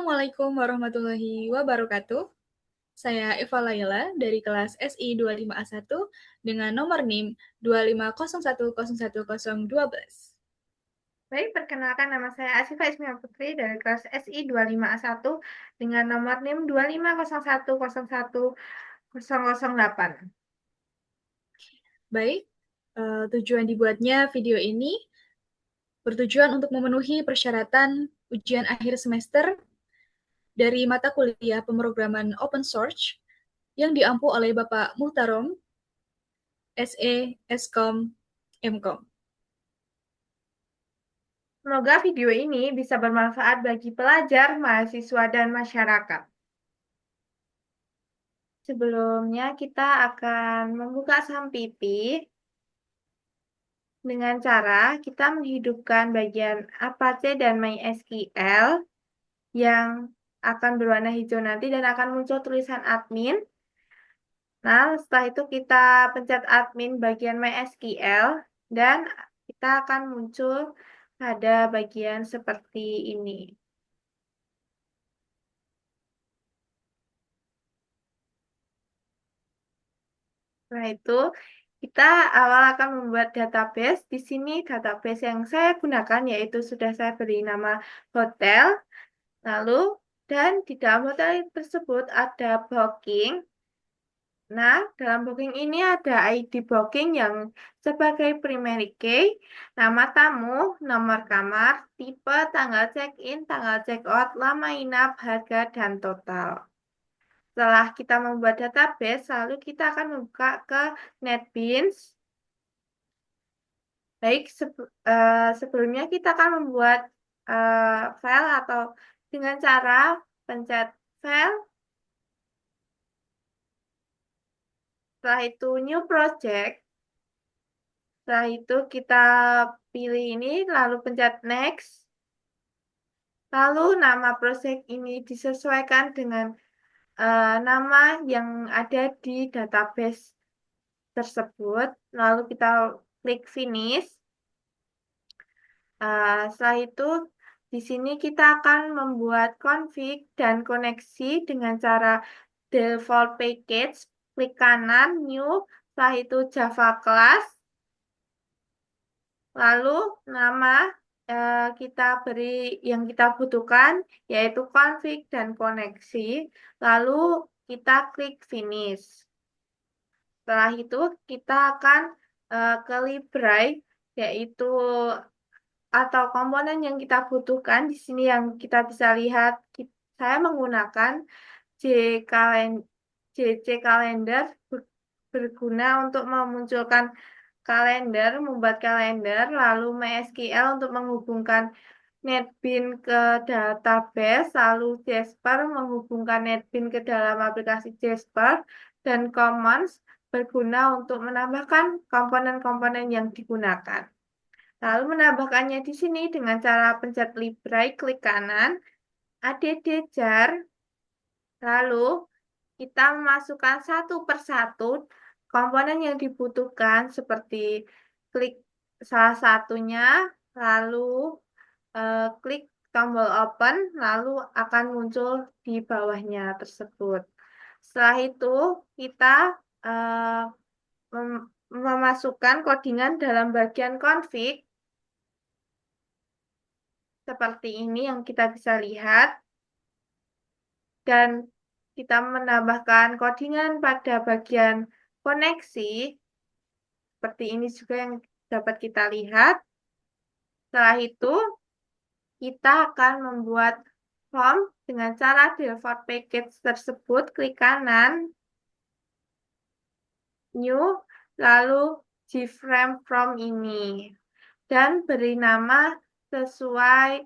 Assalamualaikum warahmatullahi wabarakatuh. Saya Eva Laila dari kelas SI 25A1 dengan nomor NIM 250101012. Baik, perkenalkan nama saya Asifa Ismia Putri dari kelas SI 25A1 dengan nomor NIM 250101008. Baik, tujuan dibuatnya video ini bertujuan untuk memenuhi persyaratan ujian akhir semester dari mata kuliah pemrograman open source yang diampu oleh Bapak Muhtarom, SE, Eskom, Mkom. Semoga video ini bisa bermanfaat bagi pelajar, mahasiswa, dan masyarakat. Sebelumnya kita akan membuka Sampipi dengan cara kita menghidupkan bagian Apache dan MySQL yang akan berwarna hijau nanti dan akan muncul tulisan admin. Nah, setelah itu kita pencet admin bagian MySQL dan kita akan muncul pada bagian seperti ini. Setelah itu kita awal akan membuat database. Di sini database yang saya gunakan yaitu sudah saya beri nama hotel. Lalu dan di dalam hotel tersebut ada booking. Nah, dalam booking ini ada ID booking yang sebagai primary key, nama tamu, nomor kamar, tipe, tanggal check-in, tanggal check-out, lama inap, harga, dan total. Setelah kita membuat database, lalu kita akan membuka ke NetBeans. Baik, sebelumnya kita akan membuat file atau dengan cara pencet file. Setelah itu new project. Setelah itu kita pilih ini, lalu pencet next. Lalu nama project ini disesuaikan dengan nama yang ada di database tersebut. Lalu kita klik finish. Setelah itu di sini kita akan membuat config dan koneksi dengan cara default package. Klik kanan, new. Setelah itu Java class. Lalu nama kita beri yang kita butuhkan yaitu config dan koneksi. Lalu kita klik finish. Setelah itu kita akan ke Library yaitu atau komponen yang kita butuhkan. Di sini yang kita bisa lihat saya menggunakan JC Calendar berguna untuk memunculkan kalender, membuat kalender, lalu MySQL untuk menghubungkan NetBeans ke database, lalu Jasper menghubungkan NetBeans ke dalam aplikasi Jasper, dan Commons berguna untuk menambahkan komponen-komponen yang digunakan. Lalu menambahkannya di sini dengan cara pencet Library, klik kanan, add jar, lalu kita memasukkan satu persatu komponen yang dibutuhkan seperti klik salah satunya, lalu klik tombol open, lalu akan muncul di bawahnya tersebut. Setelah itu kita memasukkan codingan dalam bagian config seperti ini yang kita bisa lihat dan kita menambahkan codingan pada bagian koneksi seperti ini juga yang dapat kita lihat. Setelah itu kita akan membuat form dengan cara default package tersebut, klik kanan, new, lalu gframe from ini dan beri nama sesuai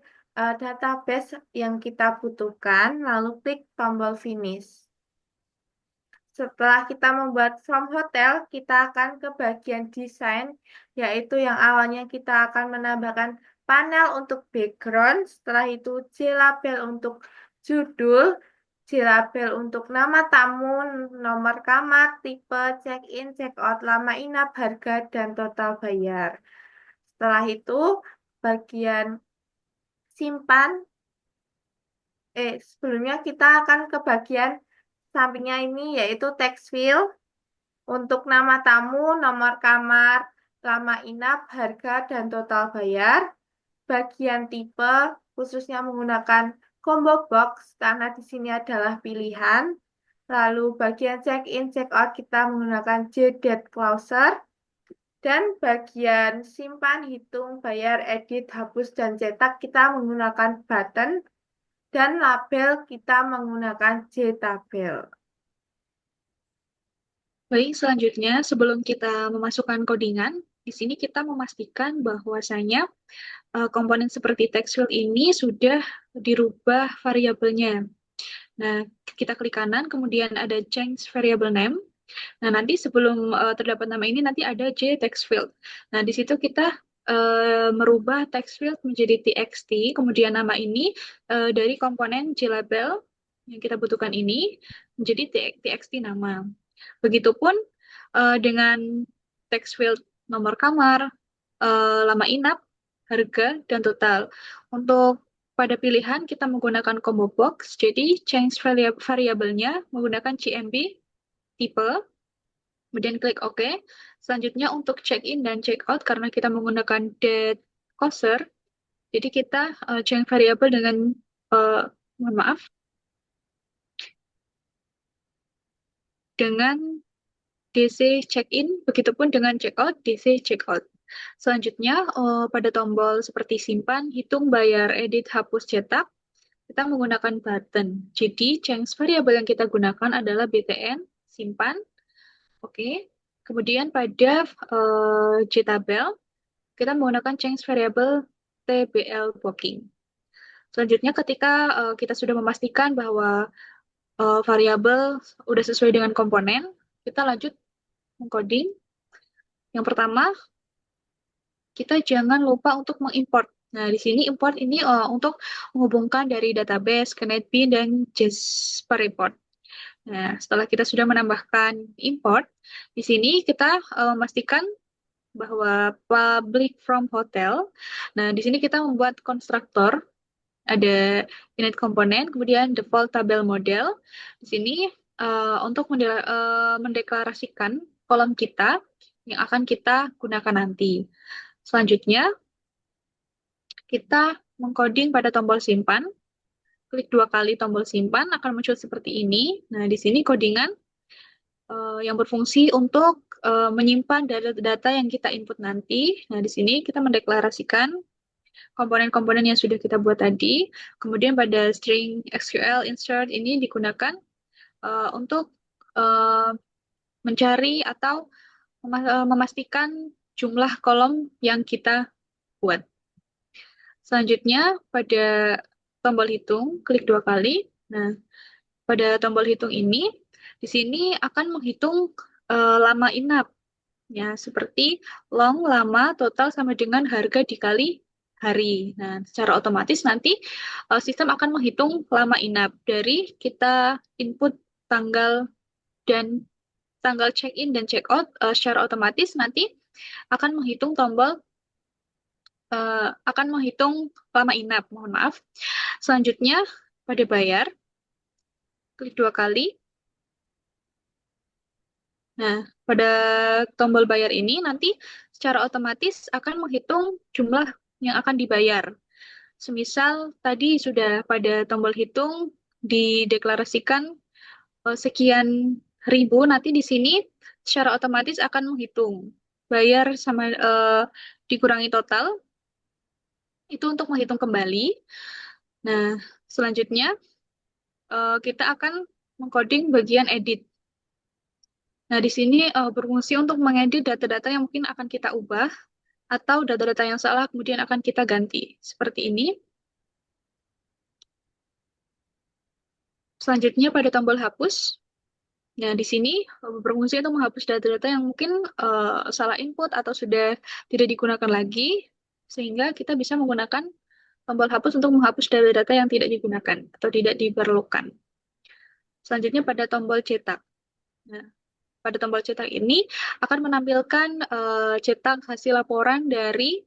database yang kita butuhkan, lalu klik tombol finish. Setelah kita membuat from hotel, kita akan ke bagian desain, yaitu yang awalnya kita akan menambahkan panel untuk background, setelah itu J-label untuk judul, J-label untuk nama tamu, nomor kamar, tipe, check-in, check-out, lama inap, harga, dan total bayar. Setelah itu, bagian simpan Sebelumnya kita akan ke bagian sampingnya ini yaitu text field untuk nama tamu, nomor kamar, lama inap, harga, dan total bayar. Bagian tipe khususnya menggunakan combo box karena di sini adalah pilihan. Lalu bagian check-in, check-out kita menggunakan JDate Closer. Dan bagian simpan, hitung, bayar, edit, hapus, dan cetak kita menggunakan button. Dan label kita menggunakan JTabel. Baik, selanjutnya sebelum kita memasukkan codingan, di sini kita memastikan bahwasanya komponen seperti text field ini sudah dirubah variabelnya. Nah, kita klik kanan, kemudian ada change variable name. Nah, nanti sebelum terdapat nama ini, nanti ada J text field. Nah, di situ kita merubah text field menjadi txt, kemudian nama ini dari komponen JLabel yang kita butuhkan ini menjadi txt nama. Begitupun dengan text field nomor kamar, lama inap, harga, dan total. Untuk pada pilihan kita menggunakan combo box, jadi change variabelnya menggunakan CMB tipe, kemudian klik OK. Selanjutnya untuk check-in dan check-out karena kita menggunakan date coser, jadi kita change variabel dengan uh, mohon maaf, dengan DC check-in, begitupun dengan check-out, DC check-out. Selanjutnya, pada tombol seperti simpan, hitung, bayar, edit, hapus, cetak, kita menggunakan button. Jadi, change variable yang kita gunakan adalah btn, simpan, oke. Kemudian pada JTabel, kita menggunakan change variable tbl booking. Selanjutnya, ketika kita sudah memastikan bahwa variabel sudah sesuai dengan komponen, kita lanjut mengcoding. Yang pertama, kita jangan lupa untuk mengimport. Nah, di sini import ini untuk menghubungkan dari database ke NetBeans dan Jasper Report. Nah, setelah kita sudah menambahkan import, di sini kita memastikan bahwa public from hotel. Nah, di sini kita membuat konstruktor, ada init komponen, kemudian default tabel model. Di sini untuk mendeklarasikan kolom kita yang akan kita gunakan nanti. Selanjutnya, kita mengcoding pada tombol simpan. Klik 2 kali tombol simpan, akan muncul seperti ini. Nah, di sini codingan yang berfungsi untuk menyimpan data-data yang kita input nanti. Nah, di sini kita mendeklarasikan komponen-komponen yang sudah kita buat tadi. Kemudian pada string SQL insert ini digunakan untuk uh, mencari atau memastikan jumlah kolom yang kita buat. Selanjutnya, pada tombol hitung, klik 2 kali. Nah, pada tombol hitung ini, di sini akan menghitung lama inap. Ya, seperti long, lama, total sama dengan harga dikali hari. Nah, secara otomatis nanti sistem akan menghitung lama inap dari kita input tanggal dan tanggal check-in dan check-out secara otomatis nanti akan menghitung akan menghitung lama inap, mohon maaf. Selanjutnya, pada bayar, klik 2 kali. Nah, pada tombol bayar ini nanti secara otomatis akan menghitung jumlah yang akan dibayar. Semisal tadi sudah pada tombol hitung dideklarasikan sekian ribu, nanti di sini secara otomatis akan menghitung bayar sama dikurangi total, itu untuk menghitung kembali. Nah, selanjutnya kita akan mengcoding bagian edit. Nah, di sini berfungsi untuk mengedit data-data yang mungkin akan kita ubah atau data-data yang salah kemudian akan kita ganti. Seperti ini. Selanjutnya pada tombol hapus. Nah, di sini berfungsi untuk menghapus data-data yang mungkin salah input atau sudah tidak digunakan lagi, sehingga kita bisa menggunakan tombol hapus untuk menghapus data-data yang tidak digunakan atau tidak diperlukan. Selanjutnya pada tombol cetak. Nah, pada tombol cetak ini akan menampilkan cetak hasil laporan dari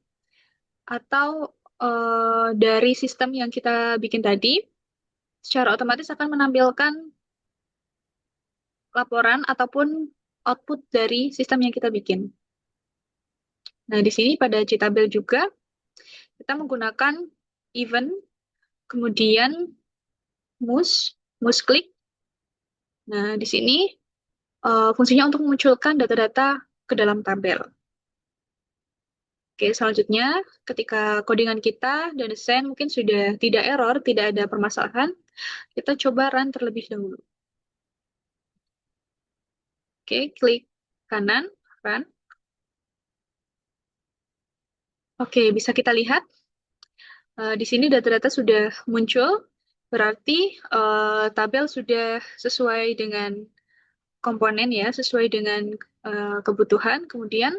atau dari sistem yang kita bikin tadi. secara otomatis akan menampilkan laporan ataupun output dari sistem yang kita bikin. Nah, di sini pada JTabel juga kita menggunakan event, kemudian mouse click. Nah, di sini fungsinya untuk memunculkan data-data ke dalam tabel. Oke, selanjutnya ketika codingan kita dan desain mungkin sudah tidak error, tidak ada permasalahan, kita coba run terlebih dahulu. Oke, klik kanan, run. Oke, bisa kita lihat di sini data-data sudah muncul, berarti tabel sudah sesuai dengan komponen ya, sesuai dengan kebutuhan. Kemudian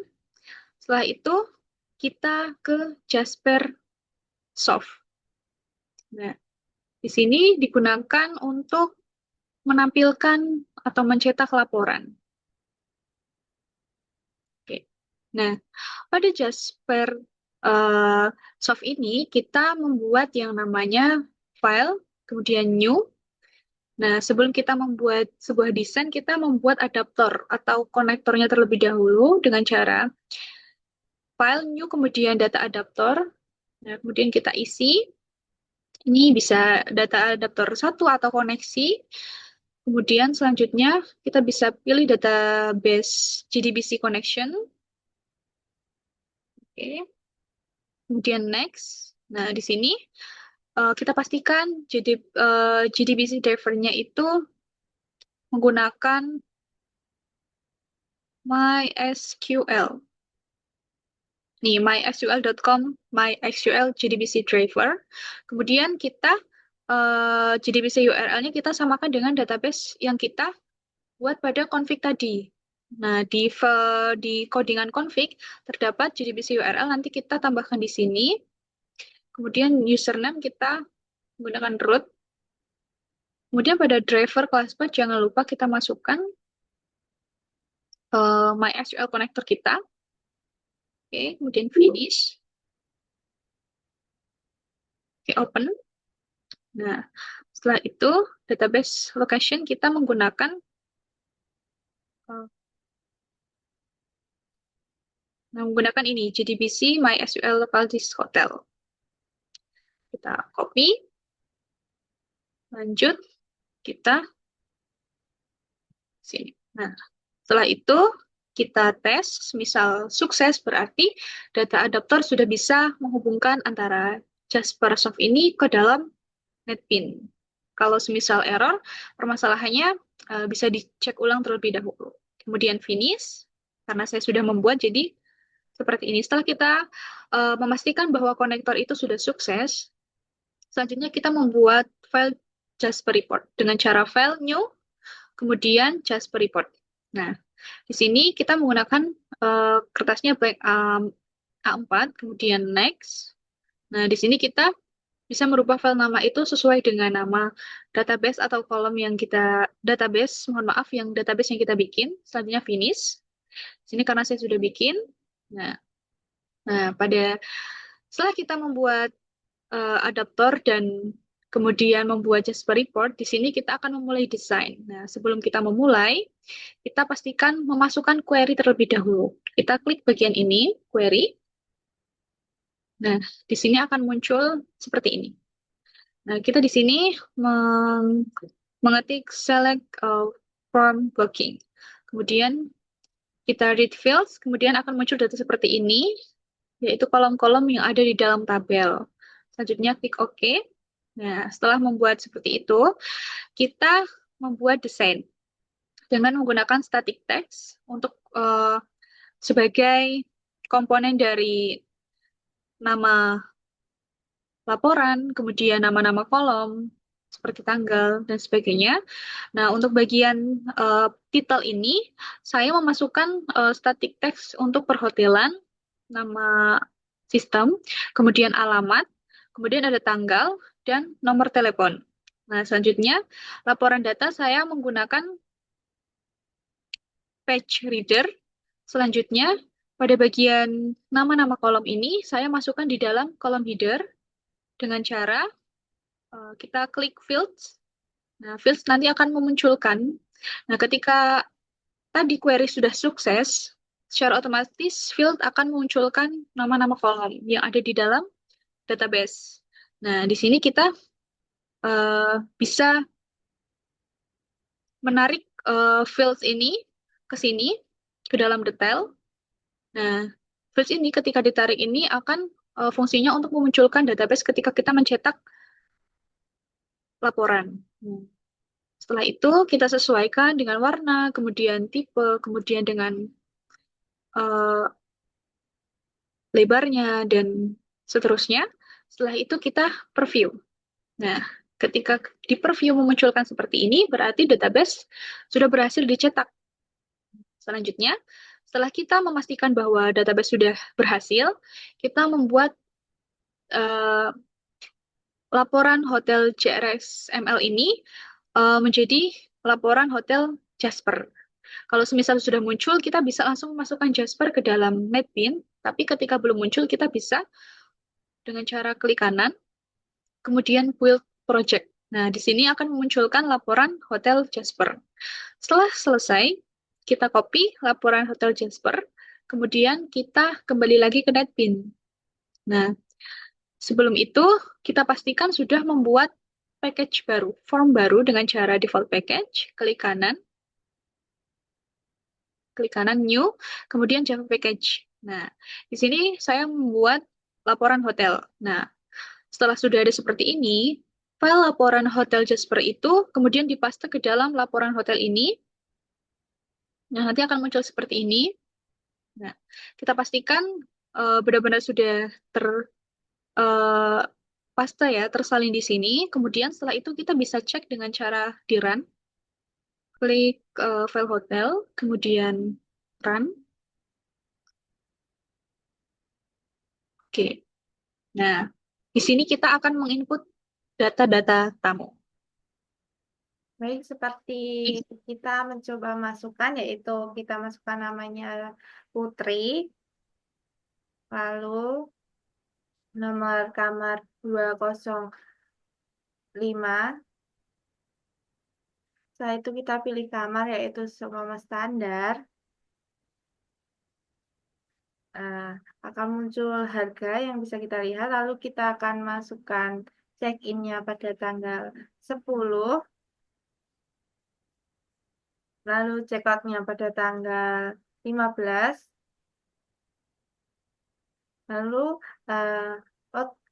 setelah itu kita ke Jasper Soft. Nah, di sini digunakan untuk menampilkan atau mencetak laporan. Oke. Nah, pada Jasper uh, Soft ini kita membuat yang namanya file, kemudian new. Nah, sebelum kita membuat sebuah desain, kita membuat adaptor atau konektornya terlebih dahulu dengan cara file new, kemudian data adaptor. Nah, kemudian kita isi. Ini bisa data adaptor satu atau koneksi. Kemudian selanjutnya kita bisa pilih database JDBC connection. Oke. Kemudian next. Nah, di sini kita pastikan JDBC drivernya itu menggunakan MySQL. Nih, mysql.com, MySQL JDBC driver. Kemudian kita JDBC URL-nya kita samakan dengan database yang kita buat pada config tadi. Nah, di codingan config terdapat JDBC URL, nanti kita tambahkan di sini. Kemudian username kita menggunakan root. Kemudian pada driver class path jangan lupa kita masukkan MySQL connector kita. Oke, kemudian finish. Oke, open. Nah, setelah itu database location kita menggunakan ini JDBC MySQL Local Disk Hotel. Kita copy, lanjut kita sini. Nah, setelah itu kita tes, misal sukses berarti data adaptor sudah bisa menghubungkan antara Jaspersoft ini ke dalam NetBeans. Kalau semisal error, permasalahannya bisa dicek ulang terlebih dahulu. Kemudian finish, karena saya sudah membuat, jadi seperti ini. Setelah kita memastikan bahwa konektor itu sudah sukses, selanjutnya kita membuat file Jasper Report dengan cara file new, kemudian Jasper Report. Nah, di sini kita menggunakan kertasnya baik A4, kemudian next. Nah, di sini kita bisa merubah file nama itu sesuai dengan nama database atau kolom yang kita database yang kita bikin. Selanjutnya finish. Sini karena saya sudah bikin. Nah, setelah kita membuat adaptor dan kemudian membuat Jasper Report, di sini kita akan memulai desain. Nah, sebelum kita memulai, kita pastikan memasukkan query terlebih dahulu. Kita klik bagian ini, query. Nah, di sini akan muncul seperti ini. Nah, kita di sini mengetik select form blocking. Kemudian kita read fields, kemudian akan muncul data seperti ini, yaitu kolom-kolom yang ada di dalam tabel. Selanjutnya klik OK. Nah, setelah membuat seperti itu, kita membuat desain dengan menggunakan static text untuk sebagai komponen dari nama laporan, kemudian nama-nama kolom, seperti tanggal, dan sebagainya. Nah, untuk bagian title ini, saya memasukkan static text untuk perhotelan, nama sistem, kemudian alamat, kemudian ada tanggal, dan nomor telepon. Nah, selanjutnya, laporan data saya menggunakan page reader. Selanjutnya, pada bagian nama-nama kolom ini, saya masukkan di dalam kolom header dengan cara kita klik fields. Nah, fields nanti akan memunculkan. Nah, ketika tadi query sudah sukses, secara otomatis field akan memunculkan nama-nama kolom yang ada di dalam database. Nah, di sini kita bisa menarik fields ini ke sini, ke dalam detail. Nah, fields ini ketika ditarik ini akan fungsinya untuk memunculkan database ketika kita mencetak laporan. Setelah itu kita sesuaikan dengan warna, kemudian tipe, kemudian dengan eh, lebarnya, dan seterusnya. Setelah itu kita preview. Nah, ketika di preview memunculkan seperti ini, berarti database sudah berhasil dicetak. Selanjutnya, setelah kita memastikan bahwa database sudah berhasil, kita membuat eh, laporan hotel CRXML ini menjadi laporan hotel Jasper. Kalau semisal sudah muncul, kita bisa langsung memasukkan Jasper ke dalam NetBeans, tapi ketika belum muncul, kita bisa dengan cara klik kanan, kemudian build project. Nah, di sini akan memunculkan laporan hotel Jasper. Setelah selesai, kita copy laporan hotel Jasper, kemudian kita kembali lagi ke NetBeans. Nah, sebelum itu, kita pastikan sudah membuat package baru, form baru dengan cara default package, klik kanan new, kemudian Java package. Nah, di sini saya membuat laporan hotel. Nah, setelah sudah ada seperti ini, file laporan hotel Jasper itu kemudian dipaste ke dalam laporan hotel ini. Nah, nanti akan muncul seperti ini. Nah, kita pastikan benar-benar sudah eh, paste ya, tersalin di sini. Kemudian setelah itu kita bisa cek dengan cara di run. Klik file hotel, kemudian run. Oke. Nah, di sini kita akan menginput data-data tamu. Baik, seperti kita mencoba masukkan, yaitu kita masukkan namanya Putri, lalu nomor kamar 205. Setelah itu kita pilih kamar, yaitu seumpama standar. Nah, akan muncul harga yang bisa kita lihat, lalu kita akan masukkan check-in-nya pada tanggal 10, lalu check-out-nya pada tanggal 15, lalu eh,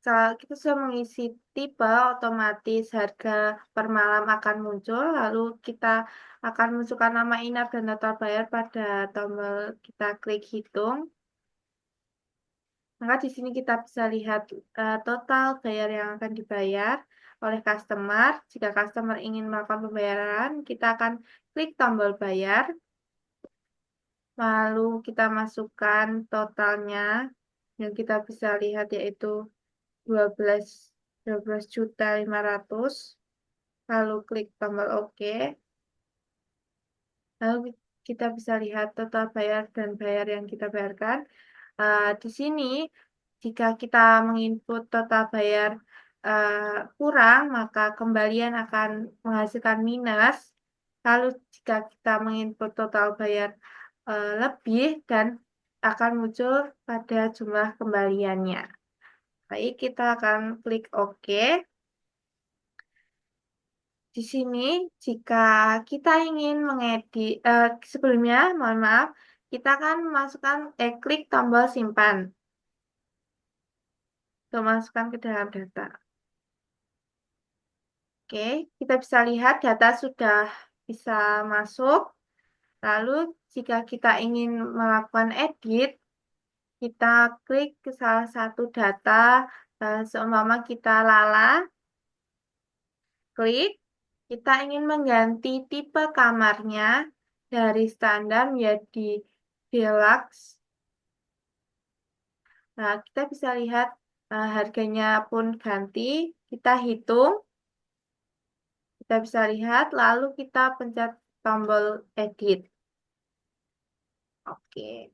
kalau kita sudah mengisi tipe, otomatis harga per malam akan muncul, lalu kita akan masukkan nama inap dan total bayar pada tombol kita klik hitung. Maka di sini kita bisa lihat total bayar yang akan dibayar oleh customer. Jika customer ingin melakukan pembayaran, kita akan klik tombol bayar. Lalu kita masukkan totalnya yang kita bisa lihat yaitu 12 12.500.000. Lalu klik tombol OK. Lalu kita bisa lihat total bayar dan bayar yang kita bayarkan. Di sini, jika kita menginput total bayar kurang, maka kembalian akan menghasilkan minus. Lalu jika kita menginput total bayar lebih, dan akan muncul pada jumlah kembaliannya. Baik, kita akan klik OK. Di sini, jika kita ingin mengedit, sebelumnya, mohon maaf, kita akan klik tombol simpan untuk masukkan ke dalam data. Oke, kita bisa lihat data sudah bisa masuk. Lalu, jika kita ingin melakukan edit, kita klik ke salah satu data, seumpama kita Lala, klik. Kita ingin mengganti tipe kamarnya dari standar menjadi deluxe. Nah, kita bisa lihat harganya pun ganti. Kita hitung. Kita bisa lihat, lalu kita pencet tombol edit. Oke.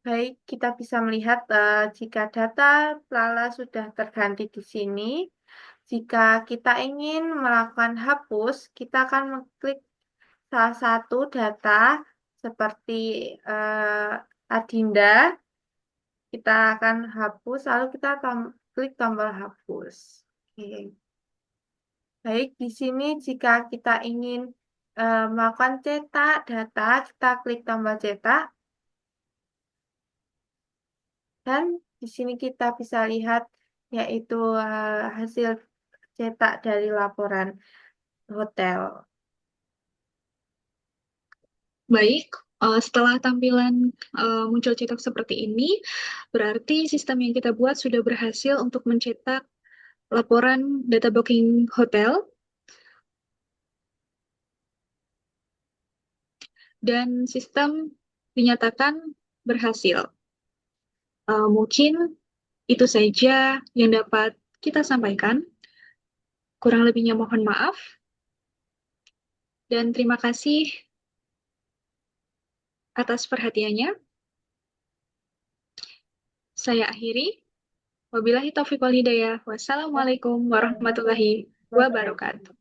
Baik, kita bisa melihat jika data Lala sudah terganti di sini. jika kita ingin melakukan hapus, kita akan mengklik salah satu data seperti Adinda, kita akan hapus, lalu kita klik tombol hapus. Oke. Baik, di sini jika kita ingin melakukan cetak data, kita klik tombol cetak. Dan di sini kita bisa lihat yaitu hasil cetak dari laporan hotel. Baik, setelah tampilan muncul cetak seperti ini, berarti sistem yang kita buat sudah berhasil untuk mencetak laporan data booking hotel dan sistem dinyatakan berhasil. Mungkin itu saja yang dapat kita sampaikan. Kurang lebihnya mohon maaf. Dan terima kasih atas perhatiannya. Saya akhiri. Wabillahi taufiq wal hidayah. Wassalamualaikum warahmatullahi wabarakatuh.